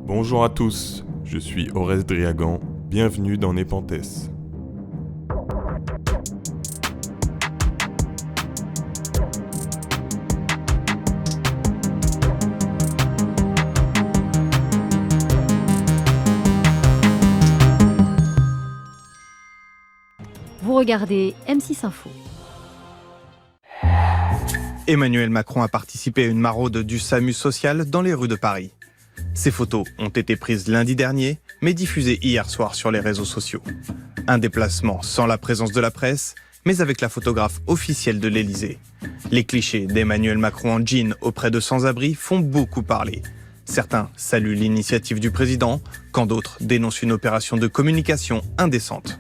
Bonjour à tous, je suis Oreste Driagan, bienvenue dans Nepenthes. Vous regardez M6 Info. Emmanuel Macron a participé à une maraude du SAMU social dans les rues de Paris. Ces photos ont été prises lundi dernier, mais diffusées hier soir sur les réseaux sociaux. Un déplacement sans la présence de la presse, mais avec la photographe officielle de l'Élysée. Les clichés d'Emmanuel Macron en jean auprès de sans-abri font beaucoup parler. Certains saluent l'initiative du président, quand d'autres dénoncent une opération de communication indécente.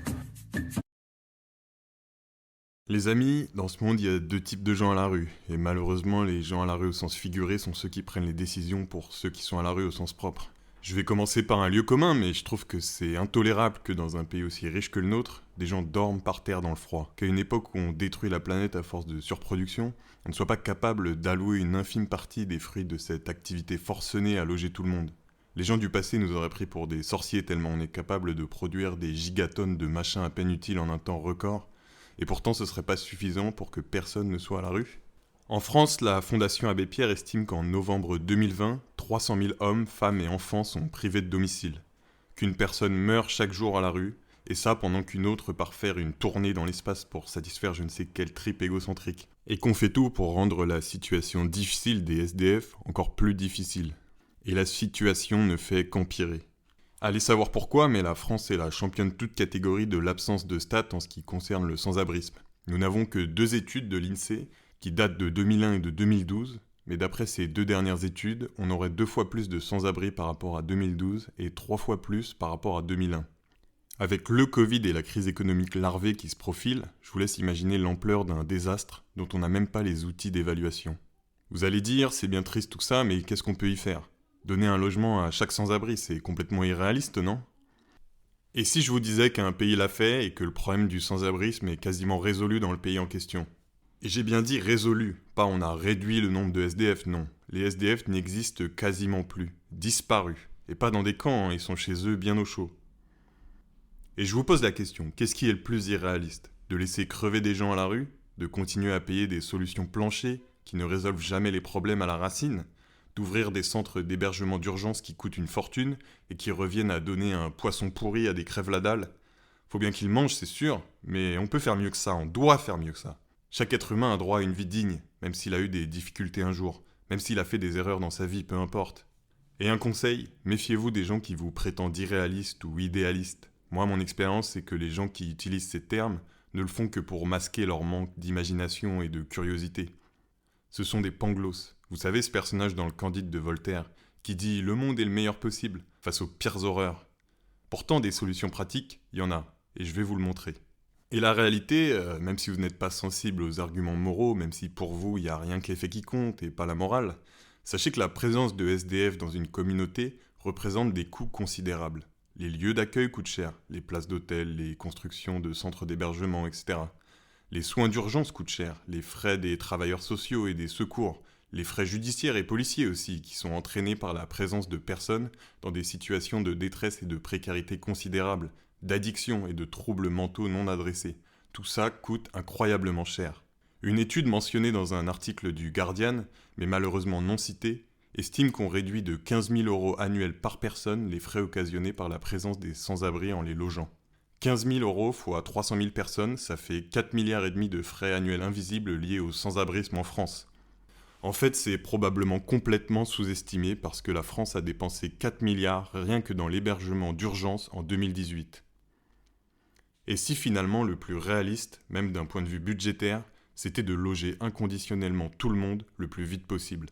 Les amis, dans ce monde, il y a deux types de gens à la rue. Et malheureusement, les gens à la rue au sens figuré sont ceux qui prennent les décisions pour ceux qui sont à la rue au sens propre. Je vais commencer par un lieu commun, mais je trouve que c'est intolérable que dans un pays aussi riche que le nôtre, des gens dorment par terre dans le froid. Qu'à une époque où on détruit la planète à force de surproduction, on ne soit pas capable d'allouer une infime partie des fruits de cette activité forcenée à loger tout le monde. Les gens du passé nous auraient pris pour des sorciers tellement on est capable de produire des gigatonnes de machins à peine utiles en un temps record. Et pourtant, ce serait pas suffisant pour que personne ne soit à la rue. En France, la Fondation Abbé Pierre estime qu'en novembre 2020, 300 000 hommes, femmes et enfants sont privés de domicile. Qu'une personne meurt chaque jour à la rue, et ça pendant qu'une autre part faire une tournée dans l'espace pour satisfaire je ne sais quelle tripe égocentrique. Et qu'on fait tout pour rendre la situation difficile des SDF encore plus difficile. Et la situation ne fait qu'empirer. Allez savoir pourquoi, mais la France est la championne toute catégorie de l'absence de stats en ce qui concerne le sans-abrisme. Nous n'avons que 2 études de l'INSEE qui datent de 2001 et de 2012, mais d'après ces 2 dernières études, on aurait 2 fois plus de sans-abri par rapport à 2012 et 3 fois plus par rapport à 2001. Avec le Covid et la crise économique larvée qui se profile, je vous laisse imaginer l'ampleur d'un désastre dont on n'a même pas les outils d'évaluation. Vous allez dire, c'est bien triste tout ça, mais qu'est-ce qu'on peut y faire ? Donner un logement à chaque sans-abri, c'est complètement irréaliste, non ? Et si je vous disais qu'un pays l'a fait et que le problème du sans-abrisme est quasiment résolu dans le pays en question ? Et j'ai bien dit résolu, pas on a réduit le nombre de SDF, non. Les SDF n'existent quasiment plus, disparus. Et pas dans des camps, ils sont chez eux bien au chaud. Et je vous pose la question, qu'est-ce qui est le plus irréaliste ? De laisser crever des gens à la rue ? De continuer à payer des solutions planchées qui ne résolvent jamais les problèmes à la racine ? D'ouvrir des centres d'hébergement d'urgence qui coûtent une fortune et qui reviennent à donner un poisson pourri à des crèves la dalle. Faut bien qu'ils mangent, c'est sûr, mais on peut faire mieux que ça, on doit faire mieux que ça. Chaque être humain a droit à une vie digne, même s'il a eu des difficultés un jour, même s'il a fait des erreurs dans sa vie, peu importe. Et un conseil, méfiez-vous des gens qui vous prétendent irréalistes ou idéalistes. Moi, mon expérience, c'est que les gens qui utilisent ces termes ne le font que pour masquer leur manque d'imagination et de curiosité. Ce sont des pangloss. Vous savez ce personnage dans le Candide de Voltaire, qui dit « le monde est le meilleur possible » face aux pires horreurs. Pourtant, des solutions pratiques, il y en a, et je vais vous le montrer. Et la réalité, même si vous n'êtes pas sensible aux arguments moraux, même si pour vous il n'y a rien que l'effet qui compte et pas la morale, sachez que la présence de SDF dans une communauté représente des coûts considérables. Les lieux d'accueil coûtent cher, les places d'hôtel, les constructions de centres d'hébergement, etc. Les soins d'urgence coûtent cher, les frais des travailleurs sociaux et des secours, les frais judiciaires et policiers aussi, qui sont entraînés par la présence de personnes dans des situations de détresse et de précarité considérables, d'addiction et de troubles mentaux non adressés. Tout ça coûte incroyablement cher. Une étude mentionnée dans un article du Guardian, mais malheureusement non citée, estime qu'on réduit de 15 000 € annuels par personne les frais occasionnés par la présence des sans-abri en les logeant. 15 000 € fois 300 000 personnes, ça fait 4,5 milliards de frais annuels invisibles liés au sans-abrisme en France. En fait, c'est probablement complètement sous-estimé parce que la France a dépensé 4 milliards rien que dans l'hébergement d'urgence en 2018. Et si finalement le plus réaliste, même d'un point de vue budgétaire, c'était de loger inconditionnellement tout le monde le plus vite possible.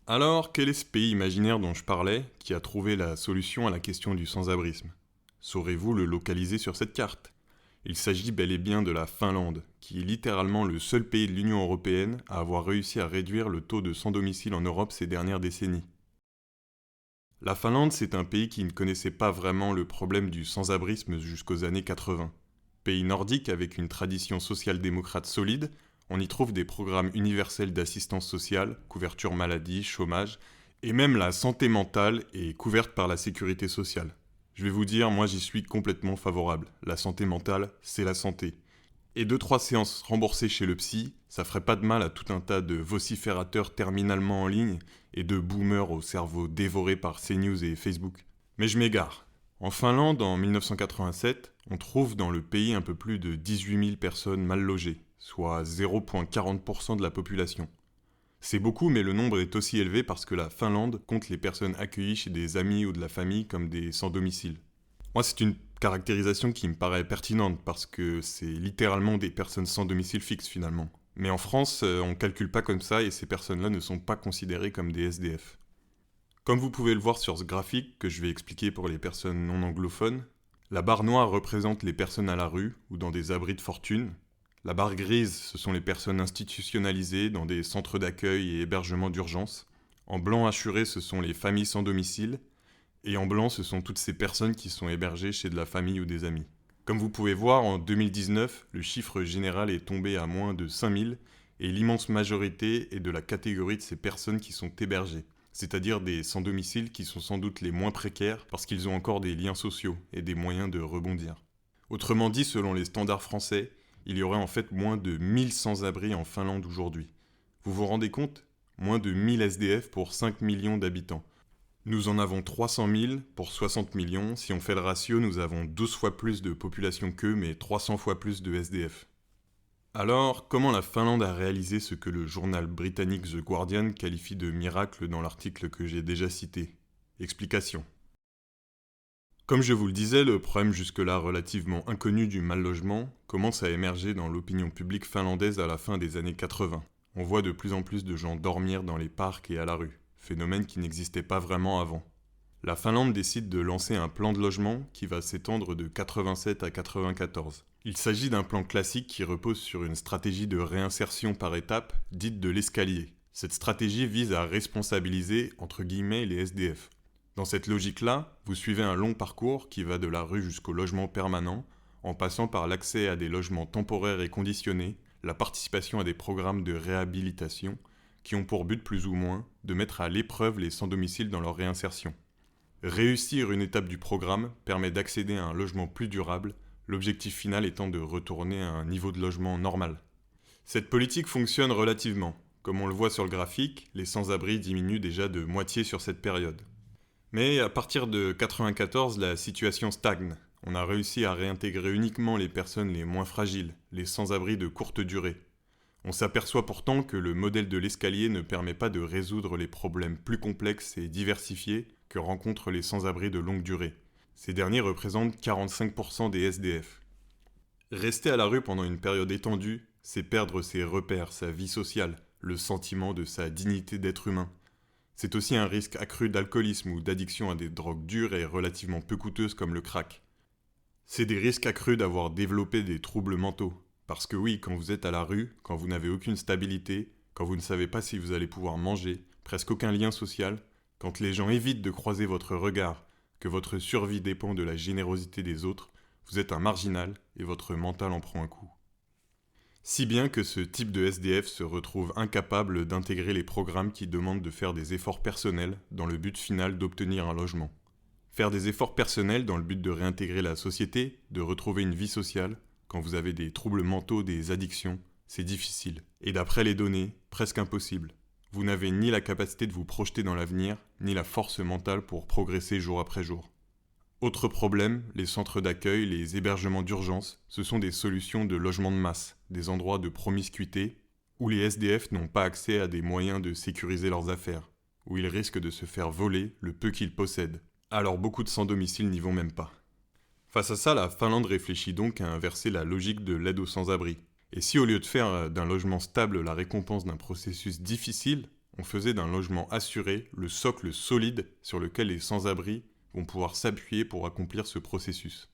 Alors, quel est ce pays imaginaire dont je parlais qui a trouvé la solution à la question du sans-abrisme ? Saurez-vous le localiser sur cette carte ? Il s'agit bel et bien de la Finlande, qui est littéralement le seul pays de l'Union européenne à avoir réussi à réduire le taux de sans-domicile en Europe ces dernières décennies. La Finlande, c'est un pays qui ne connaissait pas vraiment le problème du sans-abrisme jusqu'aux années 80. Pays nordique avec une tradition social-démocrate solide, on y trouve des programmes universels d'assistance sociale, couverture maladie, chômage, Et même la santé mentale est couverte par la sécurité sociale. Je vais vous dire, moi j'y suis complètement favorable. La santé mentale, c'est la santé. Et 2-3 séances remboursées chez le psy, ça ferait pas de mal à tout un tas de vociférateurs terminalement en ligne et de boomers au cerveau dévoré par CNews et Facebook. Mais je m'égare. En Finlande, en 1987, on trouve dans le pays un peu plus de 18 000 personnes mal logées, soit 0,40% de la population. C'est beaucoup, mais le nombre est aussi élevé parce que la Finlande compte les personnes accueillies chez des amis ou de la famille comme des sans-domicile. Moi, c'est une caractérisation qui me paraît pertinente parce que c'est littéralement des personnes sans domicile fixe finalement. Mais en France, on calcule pas comme ça et ces personnes-là ne sont pas considérées comme des SDF. Comme vous pouvez le voir sur ce graphique que je vais expliquer pour les personnes non anglophones, la barre noire représente les personnes à la rue ou dans des abris de fortune. La barre grise, ce sont les personnes institutionnalisées dans des centres d'accueil et hébergement d'urgence. En blanc assuré, ce sont les familles sans domicile. Et en blanc, ce sont toutes ces personnes qui sont hébergées chez de la famille ou des amis. Comme vous pouvez voir, en 2019, le chiffre général est tombé à moins de 5000 et l'immense majorité est de la catégorie de ces personnes qui sont hébergées, c'est-à-dire des sans-domicile qui sont sans doute les moins précaires parce qu'ils ont encore des liens sociaux et des moyens de rebondir. Autrement dit, selon les standards français, il y aurait en fait moins de 1000 sans-abri en Finlande aujourd'hui. Vous vous rendez compte ? Moins de 1000 SDF pour 5 millions d'habitants. Nous en avons 300 000 pour 60 millions. Si on fait le ratio, nous avons 12 fois plus de population qu'eux, mais 300 fois plus de SDF. Alors, comment la Finlande a réalisé ce que le journal britannique The Guardian qualifie de miracle dans l'article que j'ai déjà cité ? Explication. Comme je vous le disais, le problème jusque-là relativement inconnu du mal-logement commence à émerger dans l'opinion publique finlandaise à la fin des années 80. On voit de plus en plus de gens dormir dans les parcs et à la rue, phénomène qui n'existait pas vraiment avant. La Finlande décide de lancer un plan de logement qui va s'étendre de 87 à 94. Il s'agit d'un plan classique qui repose sur une stratégie de réinsertion par étapes, dite de l'escalier. Cette stratégie vise à responsabiliser, entre guillemets, les SDF. Dans cette logique-là, vous suivez un long parcours qui va de la rue jusqu'au logement permanent, en passant par l'accès à des logements temporaires et conditionnés, la participation à des programmes de réhabilitation, qui ont pour but plus ou moins de mettre à l'épreuve les sans-domicile dans leur réinsertion. Réussir une étape du programme permet d'accéder à un logement plus durable, l'objectif final étant de retourner à un niveau de logement normal. Cette politique fonctionne relativement. Comme on le voit sur le graphique, les sans-abri diminuent déjà de moitié sur cette période. Mais à partir de 1994, la situation stagne. On a réussi à réintégrer uniquement les personnes les moins fragiles, les sans-abri de courte durée. On s'aperçoit pourtant que le modèle de l'escalier ne permet pas de résoudre les problèmes plus complexes et diversifiés que rencontrent les sans-abri de longue durée. Ces derniers représentent 45% des SDF. Rester à la rue pendant une période étendue, c'est perdre ses repères, sa vie sociale, le sentiment de sa dignité d'être humain. C'est aussi un risque accru d'alcoolisme ou d'addiction à des drogues dures et relativement peu coûteuses comme le crack. C'est des risques accrus d'avoir développé des troubles mentaux. Parce que oui, quand vous êtes à la rue, quand vous n'avez aucune stabilité, quand vous ne savez pas si vous allez pouvoir manger, presque aucun lien social, quand les gens évitent de croiser votre regard, que votre survie dépend de la générosité des autres, vous êtes un marginal et votre mental en prend un coup. Si bien que ce type de SDF se retrouve incapable d'intégrer les programmes qui demandent de faire des efforts personnels dans le but final d'obtenir un logement. Faire des efforts personnels dans le but de réintégrer la société, de retrouver une vie sociale, quand vous avez des troubles mentaux, des addictions, c'est difficile. Et d'après les données, presque impossible. Vous n'avez ni la capacité de vous projeter dans l'avenir, ni la force mentale pour progresser jour après jour. Autre problème, les centres d'accueil, les hébergements d'urgence, ce sont des solutions de logement de masse, des endroits de promiscuité, où les SDF n'ont pas accès à des moyens de sécuriser leurs affaires, où ils risquent de se faire voler le peu qu'ils possèdent. Alors beaucoup de sans-domicile n'y vont même pas. Face à ça, la Finlande réfléchit donc à inverser la logique de l'aide aux sans-abri. Et si au lieu de faire d'un logement stable la récompense d'un processus difficile, on faisait d'un logement assuré le socle solide sur lequel les sans-abri vont pouvoir s'appuyer pour accomplir ce processus.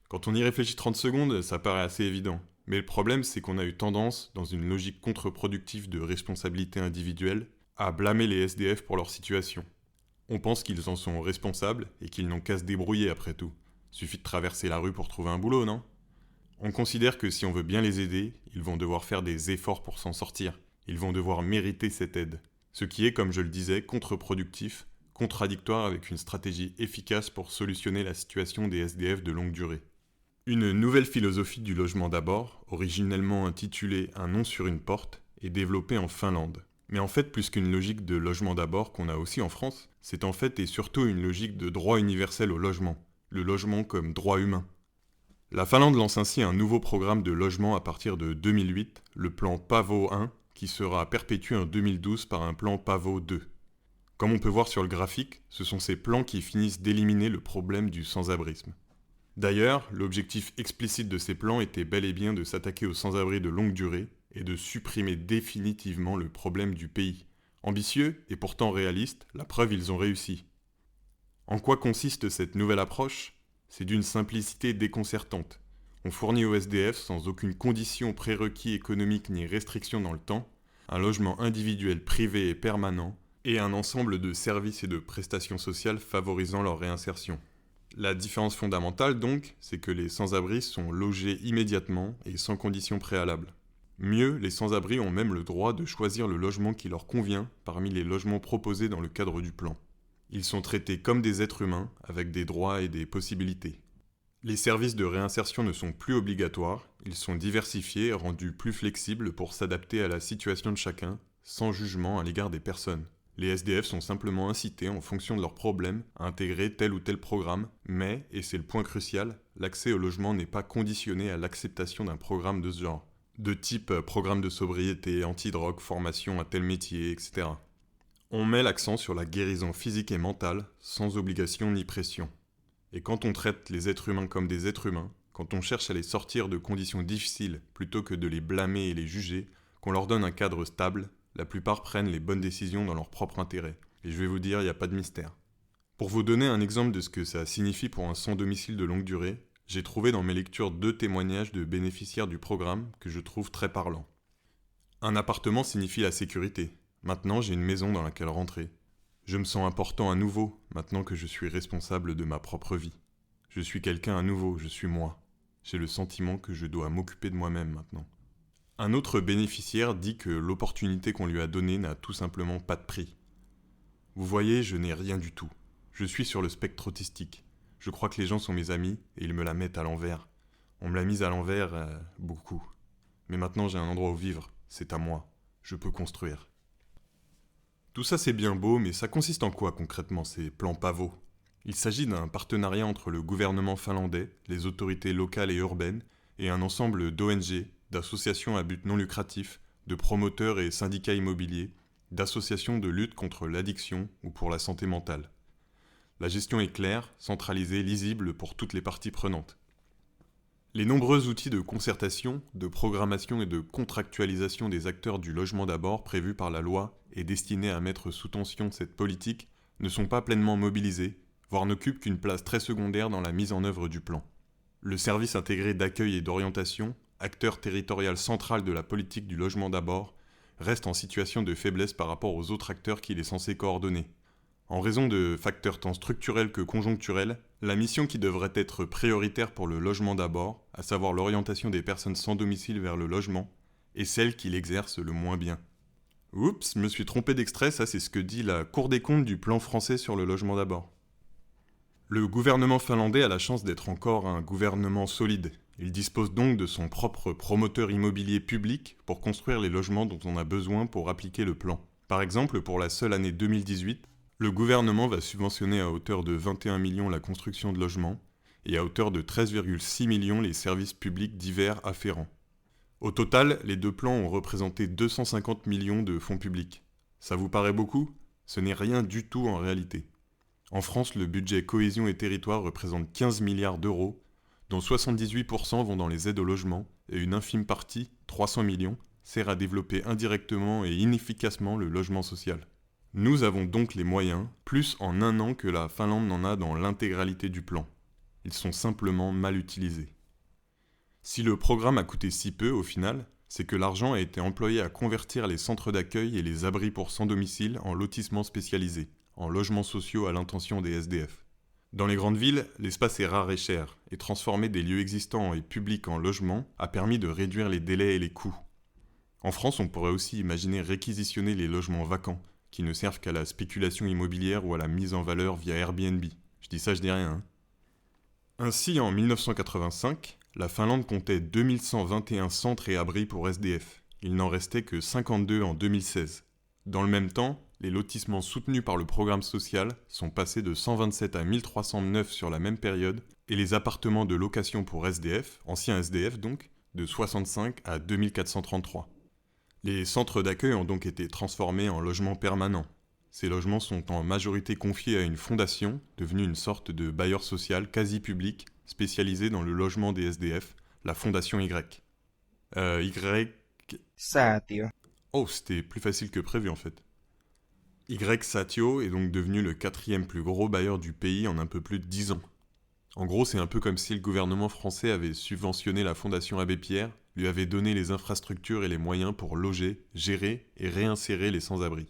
Quand on y réfléchit 30 secondes, ça paraît assez évident. Mais le problème, c'est qu'on a eu tendance, dans une logique contre-productive de responsabilité individuelle, à blâmer les SDF pour leur situation. On pense qu'ils en sont responsables et qu'ils n'ont qu'à se débrouiller après tout. Suffit de traverser la rue pour trouver un boulot, non ? On considère que si on veut bien les aider, ils vont devoir faire des efforts pour s'en sortir. Ils vont devoir mériter cette aide. Ce qui est, comme je le disais, contre-productif, contradictoire avec une stratégie efficace pour solutionner la situation des SDF de longue durée. Une nouvelle philosophie du logement d'abord, originellement intitulée « Un nom sur une porte », est développée en Finlande. Mais en fait, plus qu'une logique de logement d'abord qu'on a aussi en France, c'est en fait et surtout une logique de droit universel au logement, le logement comme droit humain. La Finlande lance ainsi un nouveau programme de logement à partir de 2008, le plan PAVO 1, qui sera perpétué en 2012 par un plan PAVO 2. Comme on peut voir sur le graphique, ce sont ces plans qui finissent d'éliminer le problème du sans-abrisme. D'ailleurs, l'objectif explicite de ces plans était bel et bien de s'attaquer aux sans-abri de longue durée et de supprimer définitivement le problème du pays. Ambitieux et pourtant réaliste, la preuve ils ont réussi. En quoi consiste cette nouvelle approche ? C'est d'une simplicité déconcertante. On fournit aux SDF, sans aucune condition, prérequis économique ni restriction dans le temps, un logement individuel privé et permanent, et un ensemble de services et de prestations sociales favorisant leur réinsertion. La différence fondamentale donc, c'est que les sans-abri sont logés immédiatement et sans conditions préalables. Mieux, les sans-abri ont même le droit de choisir le logement qui leur convient parmi les logements proposés dans le cadre du plan. Ils sont traités comme des êtres humains, avec des droits et des possibilités. Les services de réinsertion ne sont plus obligatoires, ils sont diversifiés et rendus plus flexibles pour s'adapter à la situation de chacun, sans jugement à l'égard des personnes. Les SDF sont simplement incités, en fonction de leurs problèmes, à intégrer tel ou tel programme, mais, et c'est le point crucial, l'accès au logement n'est pas conditionné à l'acceptation d'un programme de ce genre, de type programme de sobriété, anti-drogue, formation à tel métier, etc. On met l'accent sur la guérison physique et mentale, sans obligation ni pression. Et quand on traite les êtres humains comme des êtres humains, quand on cherche à les sortir de conditions difficiles plutôt que de les blâmer et les juger, qu'on leur donne un cadre stable, la plupart prennent les bonnes décisions dans leur propre intérêt. Et je vais vous dire, il n'y a pas de mystère. Pour vous donner un exemple de ce que ça signifie pour un sans-domicile de longue durée, j'ai trouvé dans mes lectures 2 témoignages de bénéficiaires du programme que je trouve très parlants. Un appartement signifie la sécurité. Maintenant, j'ai une maison dans laquelle rentrer. Je me sens important à nouveau, maintenant que je suis responsable de ma propre vie. Je suis quelqu'un à nouveau, je suis moi. J'ai le sentiment que je dois m'occuper de moi-même maintenant. Un autre bénéficiaire dit que l'opportunité qu'on lui a donnée n'a tout simplement pas de prix. Vous voyez, je n'ai rien du tout. Je suis sur le spectre autistique. Je crois que les gens sont mes amis et ils me la mettent à l'envers. On me l'a mise à l'envers beaucoup. Mais maintenant j'ai un endroit où vivre, c'est à moi. Je peux construire. Tout ça c'est bien beau, mais ça consiste en quoi concrètement ces plans PAVO ? Il s'agit d'un partenariat entre le gouvernement finlandais, les autorités locales et urbaines, et un ensemble d'ONG, d'associations à but non lucratif, de promoteurs et syndicats immobiliers, d'associations de lutte contre l'addiction ou pour la santé mentale. La gestion est claire, centralisée, lisible pour toutes les parties prenantes. Les nombreux outils de concertation, de programmation et de contractualisation des acteurs du logement d'abord prévus par la loi et destinés à mettre sous tension cette politique ne sont pas pleinement mobilisés, voire n'occupent qu'une place très secondaire dans la mise en œuvre du plan. Le service intégré d'accueil et d'orientation, acteur territorial central de la politique du logement d'abord, reste en situation de faiblesse par rapport aux autres acteurs qu'il est censé coordonner. En raison de facteurs tant structurels que conjoncturels, la mission qui devrait être prioritaire pour le logement d'abord, à savoir l'orientation des personnes sans domicile vers le logement, est celle qui l'exerce le moins bien. Oups, me suis trompé d'extrait, ça c'est ce que dit la Cour des comptes du plan français sur le logement d'abord. Le gouvernement finlandais a la chance d'être encore un gouvernement solide. Il dispose donc de son propre promoteur immobilier public pour construire les logements dont on a besoin pour appliquer le plan. Par exemple, pour la seule année 2018, le gouvernement va subventionner à hauteur de 21 millions la construction de logements et à hauteur de 13,6 millions les services publics divers afférents. Au total, les 2 plans ont représenté 250 millions de fonds publics. Ça vous paraît beaucoup ? Ce n'est rien du tout en réalité. En France, le budget cohésion et territoire représente 15 milliards d'euros, dont 78% vont dans les aides au logement et une infime partie, 300 millions, sert à développer indirectement et inefficacement le logement social. Nous avons donc les moyens, plus en un an que la Finlande n'en a dans l'intégralité du plan. Ils sont simplement mal utilisés. Si le programme a coûté si peu au final, c'est que l'argent a été employé à convertir les centres d'accueil et les abris pour sans domicile en lotissements spécialisés, en logements sociaux à l'intention des SDF. Dans les grandes villes, l'espace est rare et cher, et transformer des lieux existants et publics en logements a permis de réduire les délais et les coûts. En France, on pourrait aussi imaginer réquisitionner les logements vacants, qui ne servent qu'à la spéculation immobilière ou à la mise en valeur via Airbnb. Je dis ça, je dis rien. Hein. Ainsi, en 1985, la Finlande comptait 2121 centres et abris pour SDF. Il n'en restait que 52 en 2016. Dans le même temps, les lotissements soutenus par le programme social sont passés de 127 à 1309 sur la même période, et les appartements de location pour SDF, anciens SDF donc, de 65 à 2433. Les centres d'accueil ont donc été transformés en logements permanents. Ces logements sont en majorité confiés à une fondation, devenue une sorte de bailleur social quasi public, spécialisé dans le logement des SDF, la Fondation Y. Säätiö. Oh, c'était plus facile que prévu en fait. Y-Satio est donc devenu le 4e plus gros bailleur du pays en un peu plus de 10 ans. En gros, c'est un peu comme si le gouvernement français avait subventionné la Fondation Abbé Pierre, lui avait donné les infrastructures et les moyens pour loger, gérer et réinsérer les sans-abri.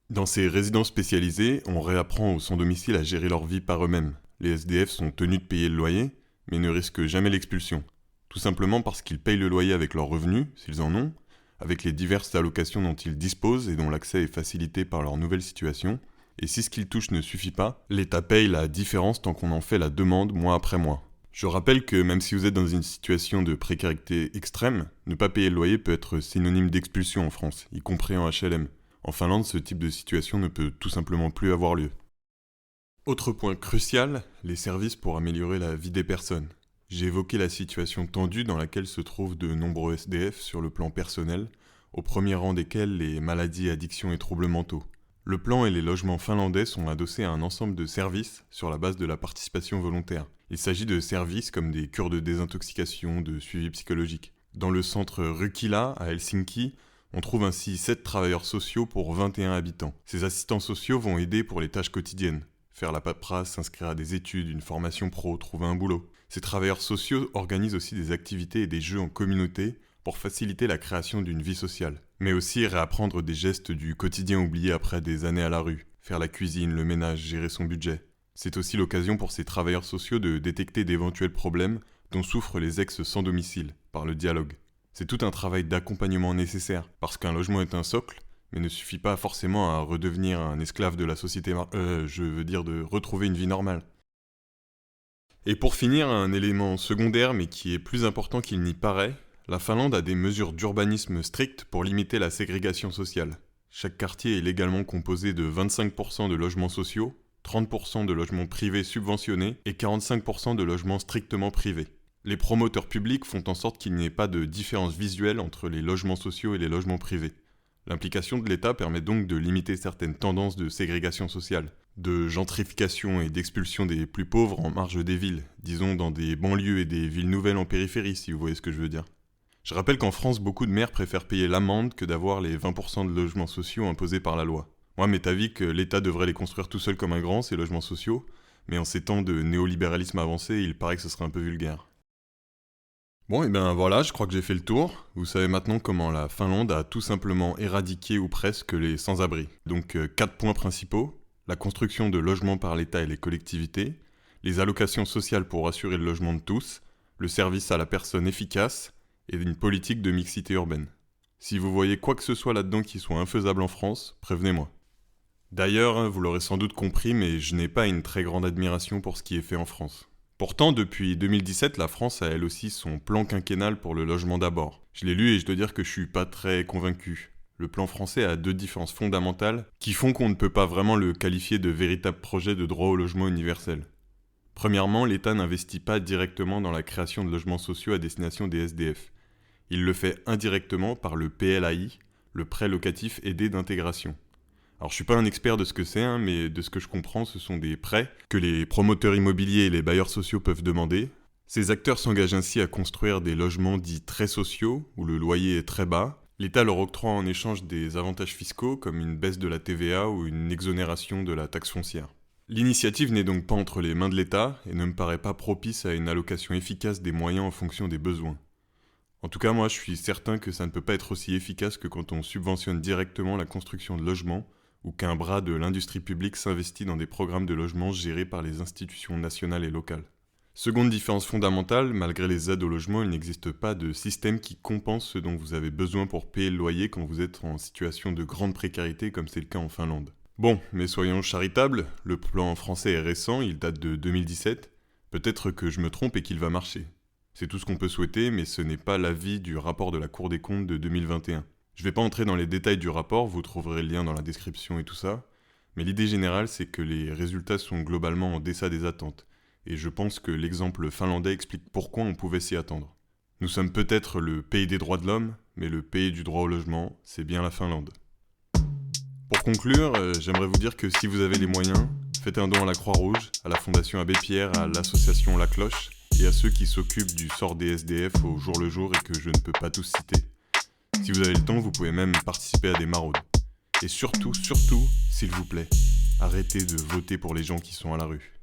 Dans ces résidences spécialisées, on réapprend aux sans-domicile à gérer leur vie par eux-mêmes. Les SDF sont tenus de payer le loyer, mais ne risquent jamais l'expulsion. Tout simplement parce qu'ils payent le loyer avec leurs revenus, s'ils en ont, avec les diverses allocations dont ils disposent et dont l'accès est facilité par leur nouvelle situation, et si ce qu'ils touchent ne suffit pas, l'État paye la différence tant qu'on en fait la demande mois après mois. Je rappelle que même si vous êtes dans une situation de précarité extrême, ne pas payer le loyer peut être synonyme d'expulsion en France, y compris en HLM. En Finlande, ce type de situation ne peut tout simplement plus avoir lieu. Autre point crucial, les services pour améliorer la vie des personnes. J'ai évoqué la situation tendue dans laquelle se trouvent de nombreux SDF sur le plan personnel, au premier rang desquels les maladies, addictions et troubles mentaux. Le plan et les logements finlandais sont adossés à un ensemble de services sur la base de la participation volontaire. Il s'agit de services comme des cures de désintoxication, de suivi psychologique. Dans le centre Rukila, à Helsinki, on trouve ainsi 7 travailleurs sociaux pour 21 habitants. Ces assistants sociaux vont aider pour les tâches quotidiennes. Faire la paperasse, s'inscrire à des études, une formation pro, trouver un boulot. Ces travailleurs sociaux organisent aussi des activités et des jeux en communauté pour faciliter la création d'une vie sociale. Mais aussi réapprendre des gestes du quotidien oubliés après des années à la rue. Faire la cuisine, le ménage, gérer son budget. C'est aussi l'occasion pour ces travailleurs sociaux de détecter d'éventuels problèmes dont souffrent les ex sans domicile, par le dialogue. C'est tout un travail d'accompagnement nécessaire, parce qu'un logement est un socle, mais ne suffit pas forcément à redevenir un esclave de la société, de retrouver une vie normale. Et pour finir, un élément secondaire mais qui est plus important qu'il n'y paraît, la Finlande a des mesures d'urbanisme strictes pour limiter la ségrégation sociale. Chaque quartier est légalement composé de 25% de logements sociaux, 30% de logements privés subventionnés et 45% de logements strictement privés. Les promoteurs publics font en sorte qu'il n'y ait pas de différence visuelle entre les logements sociaux et les logements privés. L'implication de l'État permet donc de limiter certaines tendances de ségrégation sociale, de gentrification et d'expulsion des plus pauvres en marge des villes, disons dans des banlieues et des villes nouvelles en périphérie, si vous voyez ce que je veux dire. Je rappelle qu'en France, beaucoup de maires préfèrent payer l'amende que d'avoir les 20% de logements sociaux imposés par la loi. Moi, m'est avis que l'État devrait les construire tout seul comme un grand, ces logements sociaux, mais en ces temps de néolibéralisme avancé, il paraît que ce serait un peu vulgaire. Bon, et bien voilà, je crois que j'ai fait le tour. Vous savez maintenant comment la Finlande a tout simplement éradiqué ou presque les sans-abri. Donc 4 points principaux, la construction de logements par l'État et les collectivités, les allocations sociales pour assurer le logement de tous, le service à la personne efficace et une politique de mixité urbaine. Si vous voyez quoi que ce soit là-dedans qui soit infaisable en France, prévenez-moi. D'ailleurs, vous l'aurez sans doute compris, mais je n'ai pas une très grande admiration pour ce qui est fait en France. Pourtant, depuis 2017, la France a elle aussi son plan quinquennal pour le logement d'abord. Je l'ai lu et je dois dire que je suis pas très convaincu. Le plan français a 2 différences fondamentales qui font qu'on ne peut pas vraiment le qualifier de véritable projet de droit au logement universel. Premièrement, l'État n'investit pas directement dans la création de logements sociaux à destination des SDF. Il le fait indirectement par le PLAI, le prêt locatif aidé d'intégration. Alors je suis pas un expert de ce que c'est, mais de ce que je comprends, ce sont des prêts que les promoteurs immobiliers et les bailleurs sociaux peuvent demander. Ces acteurs s'engagent ainsi à construire des logements dits très sociaux, où le loyer est très bas. L'État leur octroie en échange des avantages fiscaux, comme une baisse de la TVA ou une exonération de la taxe foncière. L'initiative n'est donc pas entre les mains de l'État et ne me paraît pas propice à une allocation efficace des moyens en fonction des besoins. En tout cas, moi, je suis certain que ça ne peut pas être aussi efficace que quand on subventionne directement la construction de logements ou qu'un bras de l'industrie publique s'investit dans des programmes de logement gérés par les institutions nationales et locales. Seconde différence fondamentale, malgré les aides au logement, il n'existe pas de système qui compense ce dont vous avez besoin pour payer le loyer quand vous êtes en situation de grande précarité comme c'est le cas en Finlande. Bon, mais soyons charitables, le plan français est récent, il date de 2017. Peut-être que je me trompe et qu'il va marcher. C'est tout ce qu'on peut souhaiter, mais ce n'est pas l'avis du rapport de la Cour des comptes de 2021. Je vais pas entrer dans les détails du rapport, vous trouverez le lien dans la description et tout ça, mais l'idée générale c'est que les résultats sont globalement en deçà des attentes, et je pense que l'exemple finlandais explique pourquoi on pouvait s'y attendre. Nous sommes peut-être le pays des droits de l'homme, mais le pays du droit au logement, c'est bien la Finlande. Pour conclure, j'aimerais vous dire que si vous avez les moyens, faites un don à la Croix-Rouge, à la Fondation Abbé Pierre, à l'association La Cloche, et à ceux qui s'occupent du sort des SDF au jour le jour et que je ne peux pas tous citer. Si vous avez le temps, vous pouvez même participer à des maraudes. Et surtout, s'il vous plaît, arrêtez de voter pour les gens qui sont à la rue.